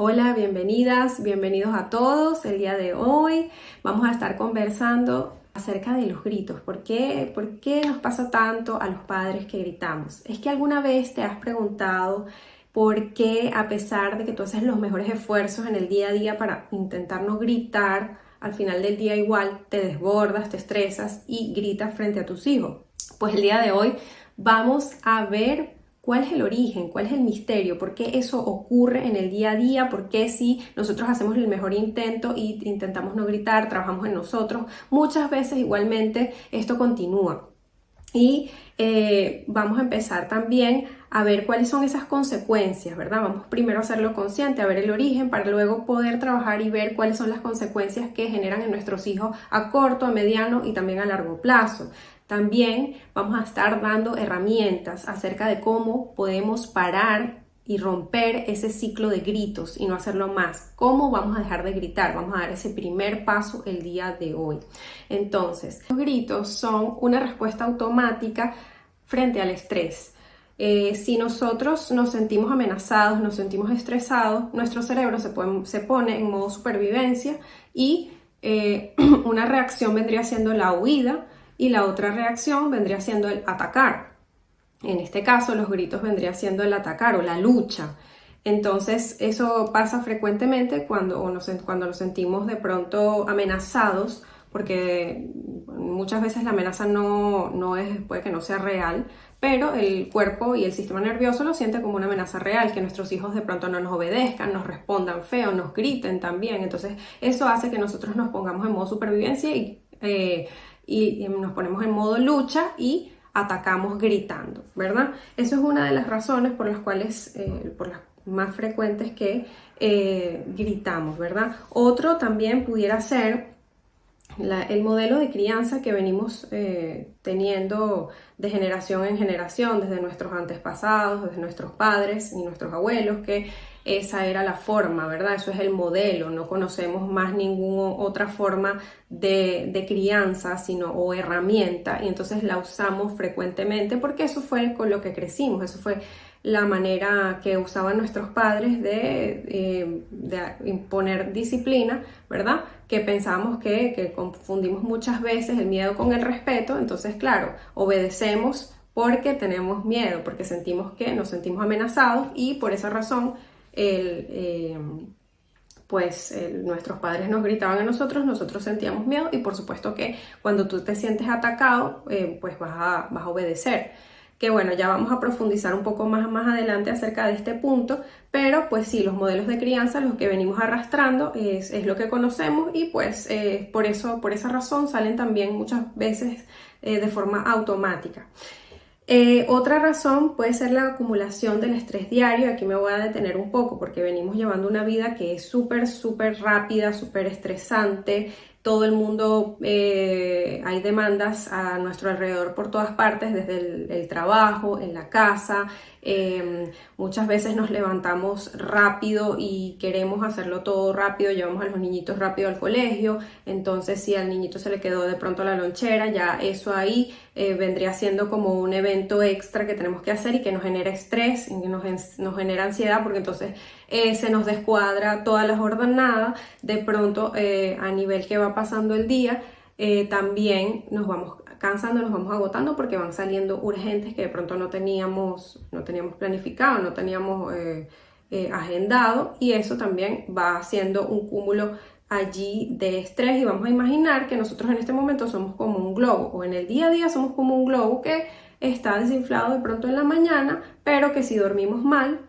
Hola, bienvenidas, bienvenidos a todos. El día de hoy vamos a estar conversando acerca de los gritos. ¿Por qué nos pasa tanto a los padres que gritamos? ¿Es que alguna vez te has preguntado por qué, a pesar de que tú haces los mejores esfuerzos en el día a día para intentar no gritar, al final del día igual te desbordas, te estresas y gritas frente a tus hijos? Pues el día de hoy vamos a ver cuál es el origen, cuál es el misterio, por qué eso ocurre en el día a día, por qué si nosotros hacemos el mejor intento y intentamos no gritar, trabajamos en nosotros, muchas veces igualmente esto continúa. Y vamos a empezar también a ver cuáles son esas consecuencias, ¿verdad? Vamos primero a hacerlo consciente, a ver el origen, para luego poder trabajar y ver cuáles son las consecuencias que generan en nuestros hijos a corto, a mediano y también a largo plazo. También vamos a estar dando herramientas acerca de cómo podemos parar y romper ese ciclo de gritos y no hacerlo más. ¿Cómo vamos a dejar de gritar? Vamos a dar ese primer paso el día de hoy. Entonces, los gritos son una respuesta automática frente al estrés. Si nosotros nos sentimos amenazados, nos sentimos estresados, nuestro cerebro se pone en modo supervivencia y una reacción vendría siendo la huida y la otra reacción vendría siendo el atacar. En este caso, los gritos vendría siendo el atacar o la lucha. Entonces, eso pasa frecuentemente cuando nos sentimos de pronto amenazados, porque muchas veces la amenaza puede que no sea real, pero el cuerpo y el sistema nervioso lo siente como una amenaza real, que nuestros hijos de pronto no nos obedezcan, nos respondan feo, nos griten también. Entonces, eso hace que nosotros nos pongamos en modo supervivencia y nos ponemos en modo lucha y atacamos gritando, ¿verdad? Eso es una de las razones por las cuales, por las más frecuentes que gritamos, ¿verdad? Otro también pudiera ser el modelo de crianza que venimos teniendo de generación en generación, desde nuestros antepasados, desde nuestros padres y nuestros abuelos, que esa era la forma, ¿verdad? Eso es el modelo, no conocemos más ninguna otra forma de crianza o herramienta, y entonces la usamos frecuentemente porque eso fue con lo que crecimos, eso fue la manera que usaban nuestros padres de imponer disciplina, ¿verdad? Que pensamos que confundimos muchas veces el miedo con el respeto. Entonces, claro, obedecemos porque tenemos miedo, porque nos sentimos amenazados y por esa razón nuestros padres nos gritaban a nosotros sentíamos miedo y por supuesto que cuando tú te sientes atacado, pues vas a obedecer. Que bueno, ya vamos a profundizar un poco más adelante acerca de este punto, pero pues sí, los modelos de crianza, los que venimos arrastrando, es lo que conocemos y pues por esa razón salen también muchas veces de forma automática. Otra razón puede ser la acumulación del estrés diario. Aquí me voy a detener un poco porque venimos llevando una vida que es súper rápida, súper estresante. Todo el mundo, hay demandas a nuestro alrededor por todas partes, desde el trabajo, en la casa. Muchas veces nos levantamos rápido y queremos hacerlo todo rápido, llevamos a los niñitos rápido al colegio, entonces si al niñito se le quedó de pronto la lonchera, ya eso ahí vendría siendo como un evento extra que tenemos que hacer y que nos genera estrés y que nos genera ansiedad, porque entonces se nos descuadra todas las jornadas. De pronto a nivel que va pasando el día, también nos vamos cansando, nos vamos agotando porque van saliendo urgentes que de pronto no teníamos planificado, no teníamos agendado, y eso también va haciendo un cúmulo allí de estrés. Y vamos a imaginar que nosotros en este momento somos como un globo, o en el día a día somos como un globo que está desinflado de pronto en la mañana, pero que si dormimos mal,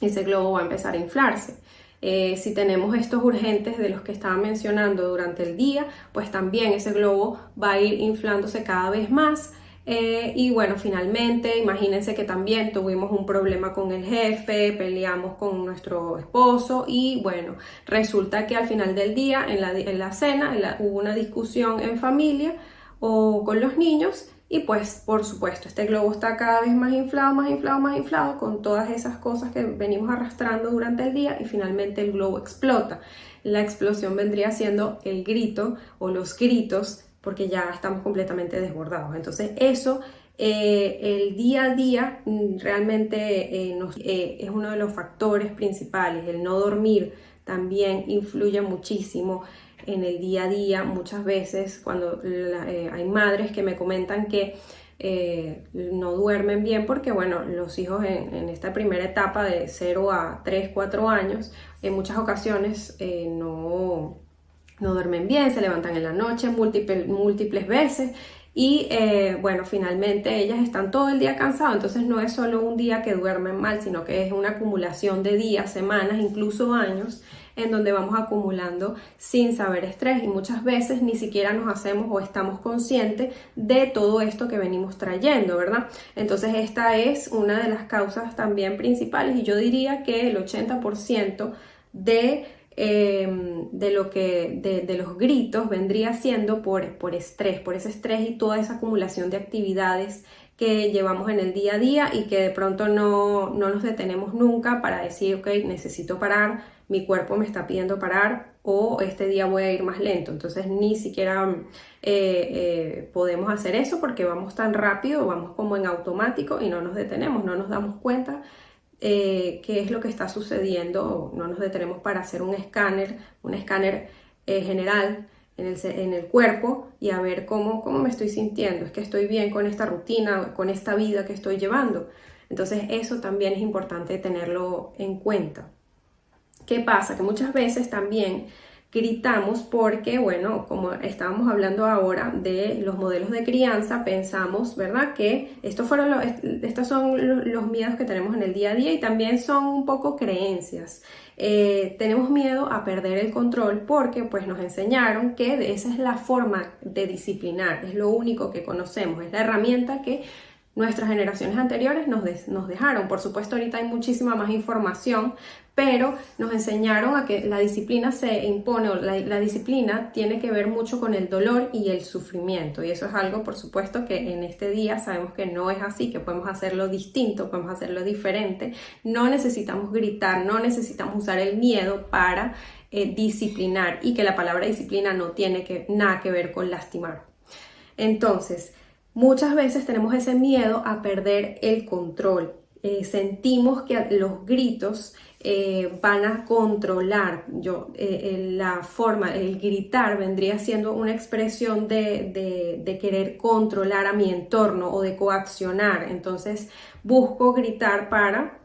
ese globo va a empezar a inflarse. Si tenemos estos urgentes de los que estaba mencionando durante el día, pues también ese globo va a ir inflándose cada vez más. Y bueno, finalmente, imagínense que también tuvimos un problema con el jefe, peleamos con nuestro esposo y bueno, resulta que al final del día, en la cena, hubo una discusión en familia o con los niños. Y pues, por supuesto, este globo está cada vez más inflado con todas esas cosas que venimos arrastrando durante el día y finalmente el globo explota. La explosión vendría siendo el grito o los gritos porque ya estamos completamente desbordados. Entonces, eso el día a día realmente es uno de los factores principales. El no dormir también influye muchísimo en el día a día. Muchas veces cuando hay madres que me comentan que no duermen bien porque, bueno, los hijos en esta primera etapa de 0 a 3, 4 años, en muchas ocasiones no duermen bien, se levantan en la noche múltiples veces y bueno, finalmente ellas están todo el día cansadas. Entonces no es solo un día que duermen mal, sino que es una acumulación de días, semanas, incluso años, en donde vamos acumulando sin saber estrés, y muchas veces ni siquiera nos hacemos o estamos conscientes de todo esto que venimos trayendo, ¿verdad? Entonces esta es una de las causas también principales, y yo diría que el 80% de los gritos vendría siendo por estrés, por ese estrés y toda esa acumulación de actividades que llevamos en el día a día y que de pronto no nos detenemos nunca para decir, ok, necesito parar, mi cuerpo me está pidiendo parar, o este día voy a ir más lento. Entonces ni siquiera podemos hacer eso porque vamos tan rápido, vamos como en automático y no nos detenemos, no nos damos cuenta qué es lo que está sucediendo, no nos detenemos para hacer un escáner general en el cuerpo y a ver cómo me estoy sintiendo, es que estoy bien con esta rutina, con esta vida que estoy llevando. Entonces eso también es importante tenerlo en cuenta. ¿Qué pasa? Que muchas veces también gritamos porque, bueno, como estábamos hablando ahora de los modelos de crianza, pensamos, ¿verdad?, que estos son los miedos que tenemos en el día a día, y también son un poco creencias. Tenemos miedo a perder el control porque pues nos enseñaron que esa es la forma de disciplinar, es lo único que conocemos, es la herramienta que nuestras generaciones anteriores nos dejaron. Por supuesto, ahorita hay muchísima más información, pero nos enseñaron a que la disciplina se impone, o la disciplina tiene que ver mucho con el dolor y el sufrimiento, y eso es algo, por supuesto, que en este día sabemos que no es así, que podemos hacerlo distinto, podemos hacerlo diferente. No necesitamos gritar, no necesitamos usar el miedo para disciplinar, y que la palabra disciplina no tiene nada que ver con lastimar. Entonces, muchas veces tenemos ese miedo a perder el control. Sentimos que los gritos van a controlar. El gritar vendría siendo una expresión de querer controlar a mi entorno o de coaccionar. Entonces busco gritar para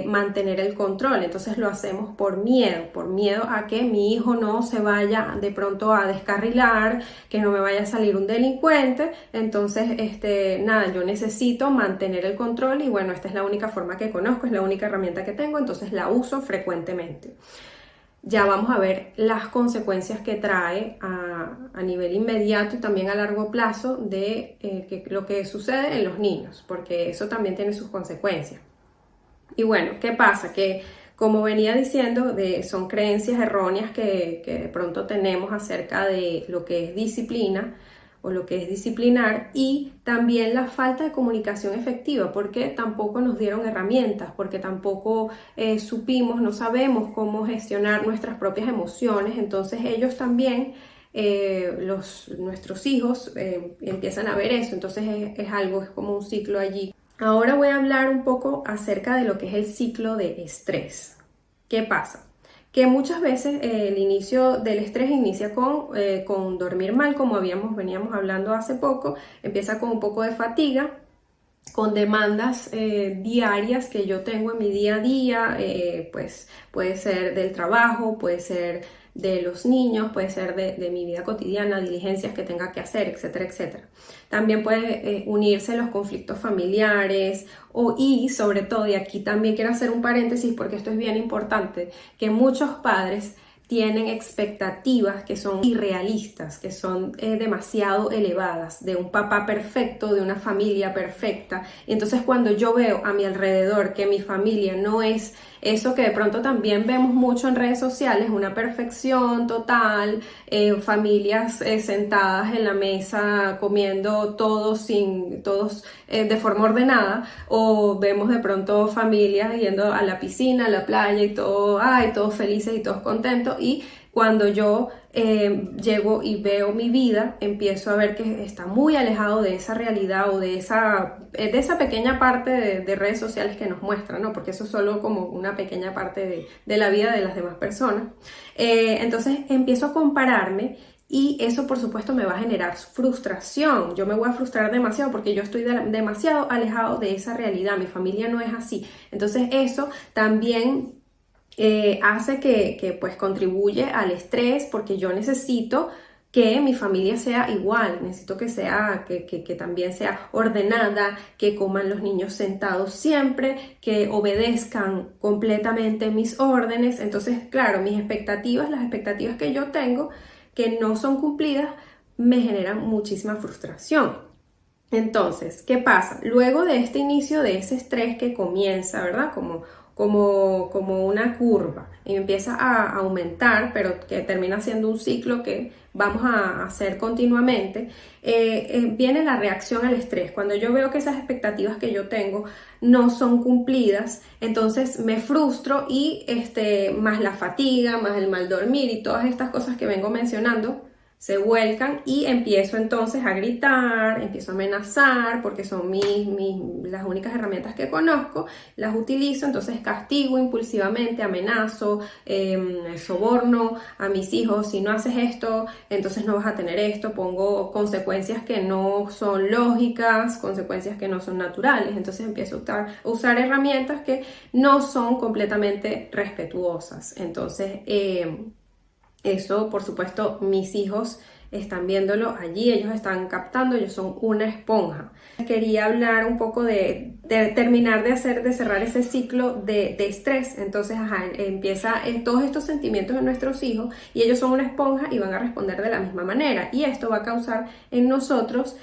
mantener el control. Entonces lo hacemos por miedo a que mi hijo no se vaya de pronto a descarrilar, que no me vaya a salir un delincuente. Entonces nada, yo necesito mantener el control, y bueno, esta es la única forma que conozco, es la única herramienta que tengo, entonces la uso frecuentemente. Ya vamos a ver las consecuencias que trae a nivel inmediato y también a largo plazo de lo que sucede en los niños, porque eso también tiene sus consecuencias. Y bueno, ¿qué pasa? Que, como venía diciendo, son creencias erróneas que de pronto tenemos acerca de lo que es disciplina o lo que es disciplinar, y también la falta de comunicación efectiva, porque tampoco nos dieron herramientas, porque tampoco no sabemos cómo gestionar nuestras propias emociones. Entonces ellos también, nuestros hijos, empiezan a ver eso. Entonces es como un ciclo allí. Ahora voy a hablar un poco acerca de lo que es el ciclo de estrés. ¿Qué pasa? Que muchas veces el inicio del estrés inicia con dormir mal, como veníamos hablando hace poco. Empieza con un poco de fatiga, con demandas diarias que yo tengo en mi día a día, pues puede ser del trabajo, puede ser de los niños, puede ser de mi vida cotidiana, diligencias que tenga que hacer, etcétera, etcétera. También puede unirse los conflictos familiares y sobre todo, y aquí también quiero hacer un paréntesis porque esto es bien importante, que muchos padres tienen expectativas que son irrealistas, que son demasiado elevadas, de un papá perfecto, de una familia perfecta. Y entonces cuando yo veo a mi alrededor que mi familia no es eso que de pronto también vemos mucho en redes sociales, una perfección total, familias sentadas en la mesa comiendo todos de forma ordenada, o vemos de pronto familias yendo a la piscina, a la playa y todos felices y todos contentos. y cuando yo llego y veo mi vida, empiezo a ver que está muy alejado de esa realidad o de esa pequeña parte de redes sociales que nos muestran, ¿no? Porque eso es solo como una pequeña parte de la vida de las demás personas. Entonces empiezo a compararme y eso por supuesto me va a generar frustración. Yo me voy a frustrar demasiado porque yo estoy demasiado alejado de esa realidad. Mi familia no es así. Entonces eso también hace que pues contribuye al estrés porque yo necesito que mi familia sea igual, necesito que también sea ordenada, que coman los niños sentados siempre, que obedezcan completamente mis órdenes. Entonces, claro, las expectativas que yo tengo que no son cumplidas, me generan muchísima frustración. Entonces, ¿qué pasa? Luego de este inicio de ese estrés que comienza, ¿verdad? Como una curva y empieza a aumentar, pero que termina siendo un ciclo que vamos a hacer continuamente, viene la reacción al estrés. Cuando yo veo que esas expectativas que yo tengo no son cumplidas, entonces me frustro y más la fatiga, más el mal dormir y todas estas cosas que vengo mencionando, se vuelcan y empiezo entonces a gritar, empiezo a amenazar porque son las únicas herramientas que conozco, las utilizo, entonces castigo impulsivamente, amenazo, soborno a mis hijos: si no haces esto, entonces no vas a tener esto, pongo consecuencias que no son lógicas, consecuencias que no son naturales, entonces empiezo a usar herramientas que no son completamente respetuosas. Entonces, eso, por supuesto, mis hijos están viéndolo allí, ellos están captando, ellos son una esponja. Quería hablar un poco de terminar de cerrar ese ciclo de estrés. Entonces, empieza todos estos sentimientos en nuestros hijos y ellos son una esponja y van a responder de la misma manera. Y esto va a causar en nosotros,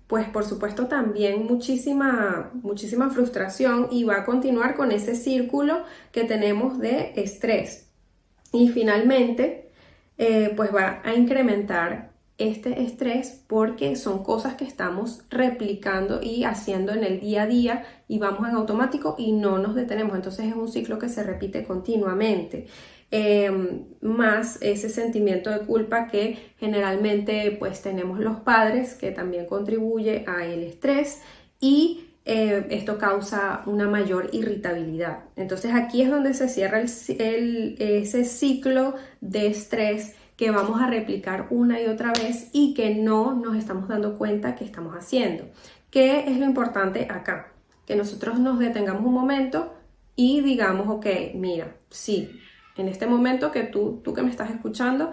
pues por supuesto también muchísima frustración y va a continuar con ese círculo que tenemos de estrés. Y finalmente, pues va a incrementar este estrés porque son cosas que estamos replicando y haciendo en el día a día y vamos en automático y no nos detenemos. Entonces es un ciclo que se repite continuamente. Más ese sentimiento de culpa que generalmente pues tenemos los padres, que también contribuye a el estrés, y esto causa una mayor irritabilidad. Entonces aquí es donde se cierra ese ciclo de estrés que vamos a replicar una y otra vez y que no nos estamos dando cuenta que estamos haciendo. ¿Qué es lo importante acá? Que nosotros nos detengamos un momento y digamos: ok, mira, sí, en este momento que tú que me estás escuchando,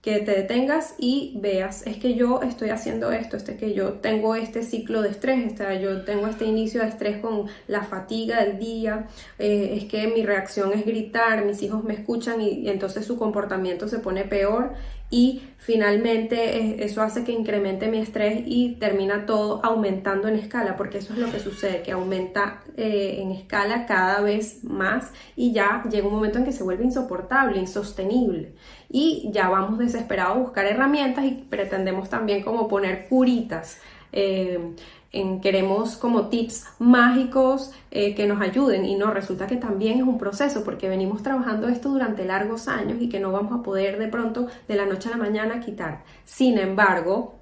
que te detengas y veas: es que yo estoy haciendo esto, que yo tengo este ciclo de estrés, yo tengo este inicio de estrés con la fatiga del día, es que mi reacción es gritar, mis hijos me escuchan y entonces su comportamiento se pone peor y finalmente eso hace que incremente mi estrés y termina todo aumentando en escala, porque eso es lo que sucede, que aumenta en escala cada vez más y ya llega un momento en que se vuelve insoportable, insostenible y ya vamos desesperados a buscar herramientas y pretendemos también como poner curitas. Queremos como tips mágicos que nos ayuden y no, resulta que también es un proceso porque venimos trabajando esto durante largos años y que no vamos a poder de pronto de la noche a la mañana quitar. Sin embargo,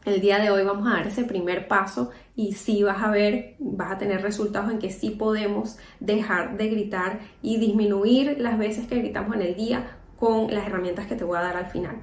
el día de hoy vamos a dar ese primer paso y sí vas a tener resultados en que sí podemos dejar de gritar y disminuir las veces que gritamos en el día con las herramientas que te voy a dar al final.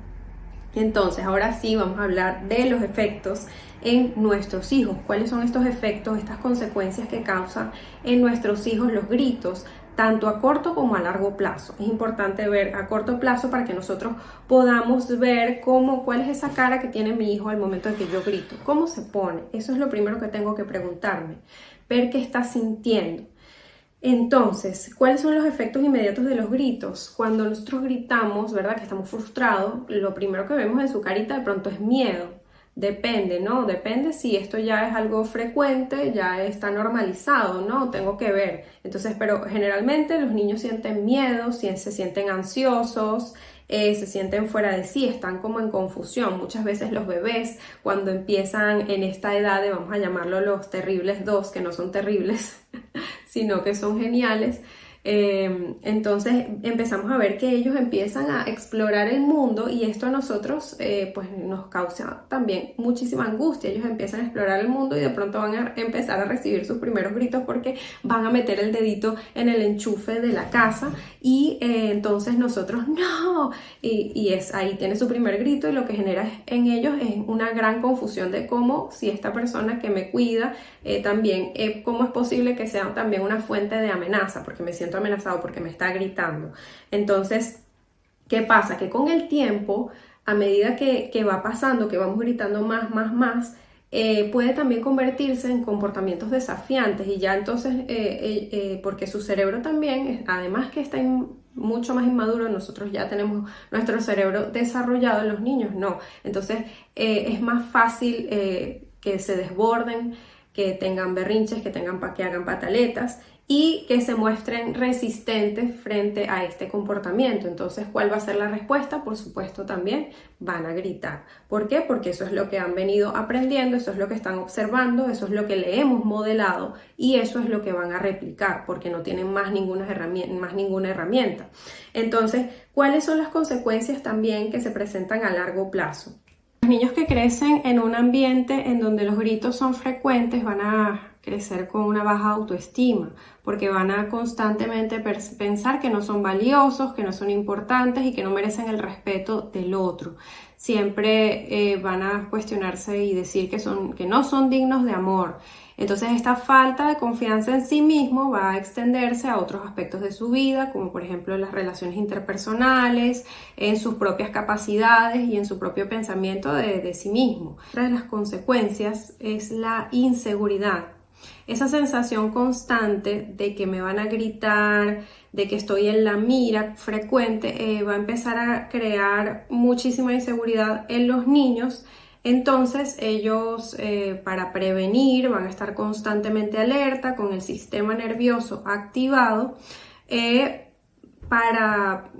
Entonces, ahora sí vamos a hablar de los efectos en nuestros hijos. ¿Cuáles son estos efectos, estas consecuencias que causan en nuestros hijos los gritos, tanto a corto como a largo plazo? Es importante ver a corto plazo para que nosotros podamos ver cuál es esa cara que tiene mi hijo al momento en que yo grito. ¿Cómo se pone? Eso es lo primero que tengo que preguntarme. Ver qué está sintiendo. Entonces, ¿cuáles son los efectos inmediatos de los gritos? Cuando nosotros gritamos, ¿verdad?, que estamos frustrados, lo primero que vemos en su carita de pronto es miedo. Depende, ¿no? Depende si esto ya es algo frecuente, ya está normalizado, ¿no? Tengo que ver. Entonces, pero generalmente los niños sienten miedo, se sienten ansiosos, se sienten fuera de sí, están como en confusión. Muchas veces los bebés, cuando empiezan en esta edad de, vamos a llamarlo los terribles dos, que no son terribles, sino que son geniales, Entonces empezamos a ver que ellos empiezan a explorar el mundo y esto a nosotros pues nos causa también muchísima angustia. Ellos empiezan a explorar el mundo y de pronto van a empezar a recibir sus primeros gritos porque van a meter el dedito en el enchufe de la casa y entonces nosotros no, y es ahí tiene su primer grito y lo que genera en ellos es una gran confusión de cómo si esta persona que me cuida también, cómo es posible que sea también una fuente de amenaza, porque me siento amenazado, porque me está gritando. Entonces, ¿qué pasa? Que con el tiempo, a medida que va pasando, que vamos gritando más, puede también convertirse en comportamientos desafiantes y ya entonces, porque su cerebro también, además que está mucho más inmaduro, nosotros ya tenemos nuestro cerebro desarrollado, los niños no. Entonces es más fácil que se desborden, que tengan berrinches, que hagan pataletas y que se muestren resistentes frente a este comportamiento. Entonces, ¿cuál va a ser la respuesta? Por supuesto, también van a gritar. ¿Por qué? Porque eso es lo que han venido aprendiendo, eso es lo que están observando, eso es lo que le hemos modelado y eso es lo que van a replicar porque no tienen más ninguna herramienta. Entonces, ¿cuáles son las consecuencias también que se presentan a largo plazo? Los niños que crecen en un ambiente en donde los gritos son frecuentes van a crecer con una baja autoestima, porque van a constantemente pensar que no son valiosos, que no son importantes y que no merecen el respeto del otro. Siempre van a cuestionarse y decir que no son dignos de amor. Entonces esta falta de confianza en sí mismo va a extenderse a otros aspectos de su vida, como por ejemplo las relaciones interpersonales, en sus propias capacidades y en su propio pensamiento de sí mismo. Otra de las consecuencias es la inseguridad. Esa sensación constante de que me van a gritar, de que estoy en la mira frecuente, va a empezar a crear muchísima inseguridad en los niños. Entonces ellos para prevenir van a estar constantemente alerta con el sistema nervioso activado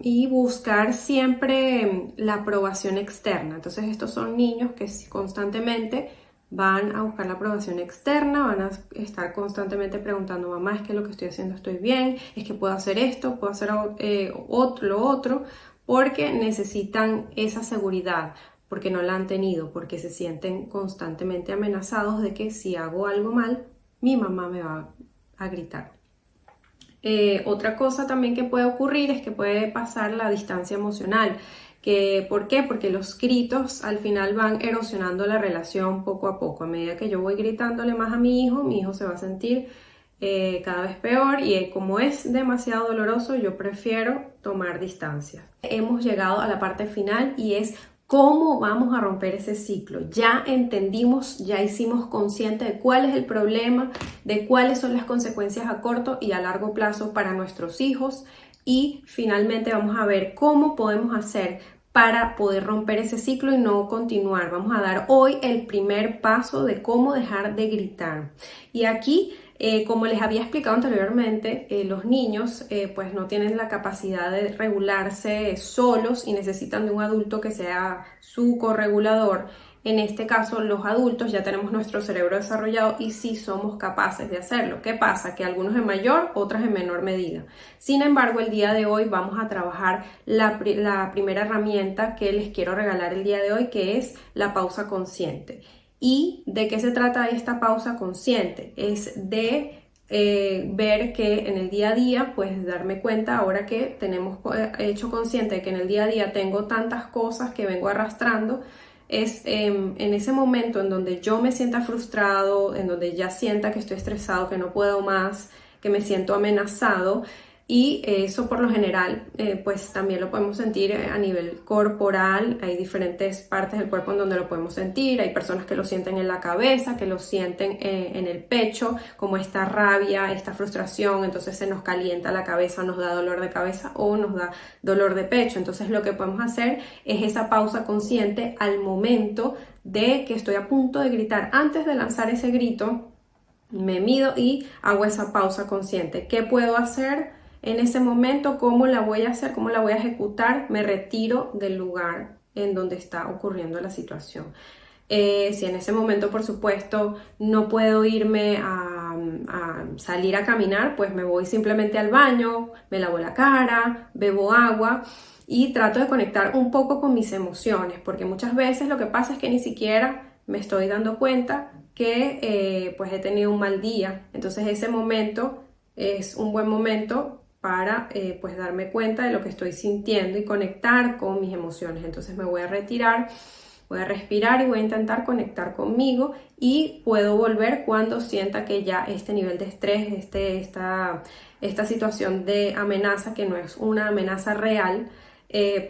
y buscar siempre la aprobación externa. Entonces estos son niños que constantemente van a buscar la aprobación externa, van a estar constantemente preguntando, mamá, es que lo que estoy haciendo estoy bien, es que puedo hacer esto, puedo hacer lo otro, porque necesitan esa seguridad, porque no la han tenido, porque se sienten constantemente amenazados de que si hago algo mal, mi mamá me va a gritar. Otra cosa también que puede ocurrir es que puede pasar la distancia emocional. ¿Por qué? Porque los gritos al final van erosionando la relación poco a poco. A medida que yo voy gritándole más a mi hijo se va a sentir cada vez peor y como es demasiado doloroso, yo prefiero tomar distancia. Hemos llegado a la parte final y es ¿cómo vamos a romper ese ciclo? Ya entendimos, ya hicimos consciente de cuál es el problema, de cuáles son las consecuencias a corto y a largo plazo para nuestros hijos y finalmente vamos a ver cómo podemos hacer para poder romper ese ciclo y no continuar. Vamos a dar hoy el primer paso de cómo dejar de gritar. Y aquí, como les había explicado anteriormente, los niños pues no tienen la capacidad de regularse solos y necesitan de un adulto que sea su corregulador. En este caso, los adultos ya tenemos nuestro cerebro desarrollado y sí somos capaces de hacerlo. ¿Qué pasa? Que algunos en mayor, otras en menor medida. Sin embargo, el día de hoy vamos a trabajar la primera herramienta que les quiero regalar el día de hoy, que es la pausa consciente. ¿Y de qué se trata esta pausa consciente? Es de ver que en el día a día, pues darme cuenta ahora que tenemos hecho consciente de que en el día a día tengo tantas cosas que vengo arrastrando, es en ese momento en donde yo me sienta frustrado, en donde ya sienta que estoy estresado, que no puedo más, que me siento amenazado y eso por lo general pues también lo podemos sentir a nivel corporal. Hay diferentes partes del cuerpo en donde lo podemos sentir. Hay personas que lo sienten en la cabeza, que lo sienten en el pecho, como esta rabia, esta frustración, entonces se nos calienta la cabeza, nos da dolor de cabeza o nos da dolor de pecho. Entonces lo que podemos hacer es esa pausa consciente al momento de que estoy a punto de gritar. Antes de lanzar ese grito, me mido y hago esa pausa consciente. ¿Qué puedo hacer en ese momento? ¿Cómo la voy a hacer? ¿Cómo la voy a ejecutar? Me retiro del lugar en donde está ocurriendo la situación. Si en ese momento, por supuesto, no puedo irme a salir a caminar, pues me voy simplemente al baño, me lavo la cara, bebo agua y trato de conectar un poco con mis emociones, porque muchas veces lo que pasa es que ni siquiera me estoy dando cuenta que pues he tenido un mal día. Entonces ese momento es un buen momento para pues darme cuenta de lo que estoy sintiendo y conectar con mis emociones. Entonces me voy a retirar, voy a respirar y voy a intentar conectar conmigo, y puedo volver cuando sienta que ya este nivel de estrés, esta situación de amenaza, que no es una amenaza real,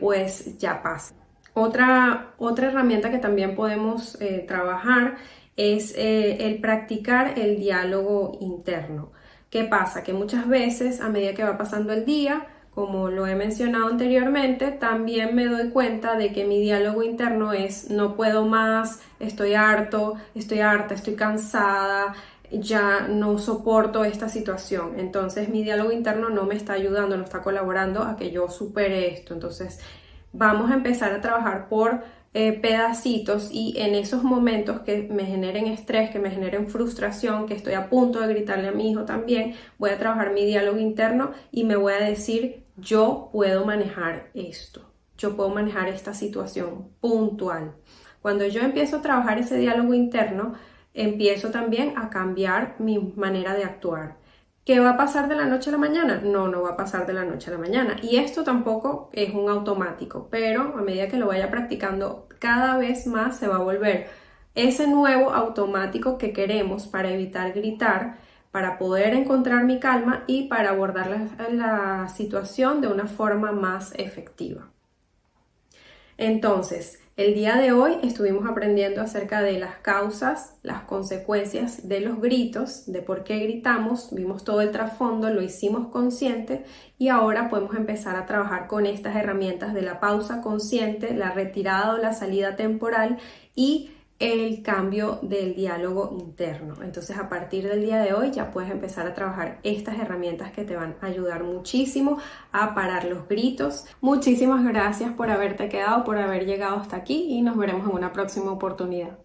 pues ya pasa. Otra herramienta que también podemos trabajar es el practicar el diálogo interno. ¿Qué pasa? Que muchas veces, a medida que va pasando el día, como lo he mencionado anteriormente, también me doy cuenta de que mi diálogo interno es: no puedo más, estoy harto, estoy harta, estoy cansada, ya no soporto esta situación. Entonces mi diálogo interno no me está ayudando, no está colaborando a que yo supere esto. Entonces vamos a empezar a trabajar por pedacitos, y en esos momentos que me generen estrés, que me generen frustración, que estoy a punto de gritarle a mi hijo también, voy a trabajar mi diálogo interno y me voy a decir: yo puedo manejar esto, yo puedo manejar esta situación puntual. Cuando yo empiezo a trabajar ese diálogo interno, empiezo también a cambiar mi manera de actuar. ¿Qué va a pasar de la noche a la mañana? No, no va a pasar de la noche a la mañana. Y esto tampoco es un automático, pero a medida que lo vaya practicando cada vez más, se va a volver ese nuevo automático que queremos para evitar gritar, para poder encontrar mi calma y para abordar la situación de una forma más efectiva. Entonces, el día de hoy estuvimos aprendiendo acerca de las causas, las consecuencias de los gritos, de por qué gritamos, vimos todo el trasfondo, lo hicimos consciente, y ahora podemos empezar a trabajar con estas herramientas de la pausa consciente, la retirada o la salida temporal y el cambio del diálogo interno. Entonces, a partir del día de hoy ya puedes empezar a trabajar estas herramientas que te van a ayudar muchísimo a parar los gritos. Muchísimas gracias por haberte quedado, por haber llegado hasta aquí, y nos veremos en una próxima oportunidad.